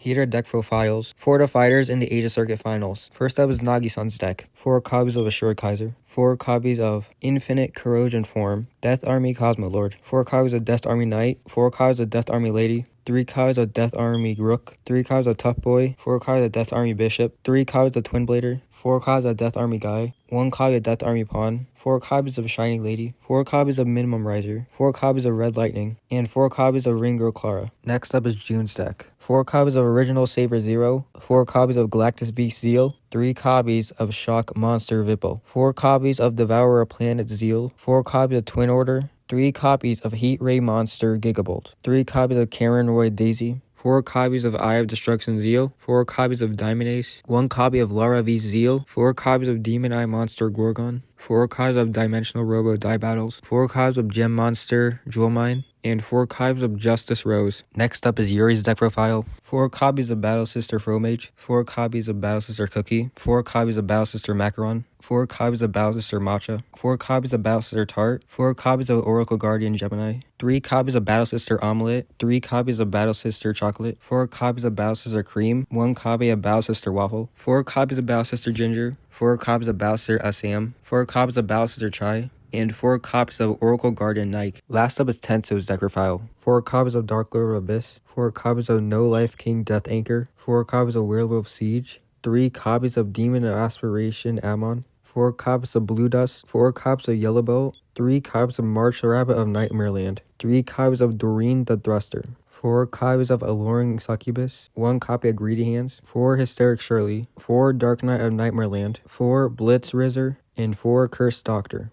Heater deck profiles. For the fighters in the Asia Circuit Finals. First up is Nagi-san's deck. 4 copies of Assured Kaiser. 4 copies of Infinite Corrosion Form. Death Army Cosmo Lord. 4 copies of Death Army Knight. 4 copies of Death Army Lady. 3 copies of Death Army Rook. 3 copies of Tough Boy. 4 copies of Death Army Bishop. 3 copies of Twin Blader. 4 copies of Death Army Guy. 1 copy of Death Army Pawn. 4 copies of Shining Lady. 4 copies of Minimum Riser. 4 copies of Red Lightning. And 4 copies of Ring Girl Clara. Next up is June's deck. 4 copies of Original Saber Zero. 4 copies of Galactus Beast Zeal. 3 copies of Shock Monster Vippo. 4 copies of Devourer Planet Zeal. 4 copies of Twin Order. 3 copies of Heat Ray Monster Gigabolt. 3 copies of Karen Roy Daisy. 4 copies of Eye of Destruction Zeal. 4 copies of Diamond Ace. 1 copy of Lara V Zeal. 4 copies of Demon Eye Monster Gorgon. 4 copies of Dimensional Robo Die Battles. 4 copies of Gem Monster Jewel Mine. And 4 copies of Justice Rose. Next up is Yuri's deck profile. 4 copies of Battle Sister Fromage. 4 copies of Battle Sister Cookie. 4 copies of Battle Sister Macaron. 4 copies of Battle Sister Matcha. 4 copies of Battle Sister Tart. 4 copies of Oracle Guardian Gemini. 3 copies of Battle Sister Omelette. 3 copies of Battle Sister Chocolate. 4 copies of Battle Sister Cream. 1 copy of Battle Sister Waffle. 4 copies of Battle Sister Ginger. 4 copies of Battle Sister Assam. 4 copies of Battle Sister Chai. And 4 copies of Oracle Guardian Nike. Last up is Tenso's deck profile. 4 copies of Dark Lord of Abyss. 4 copies of No Life King Death Anchor. 4 copies of Werewolf Siege. 3 copies of Demon of Aspiration Ammon. 4 copies of Blue Dust. 4 copies of Yellow Bolt. 3 copies of March Rabbit of Nightmare Land. 3 copies of Doreen the Thruster. 4 copies of Alluring Succubus. 1 copy of Greedy Hands. 4 Hysteric Shirley. 4 Dark Knight of Nightmare Land. 4 Blitz Rizzer. And 4 Cursed Doctor.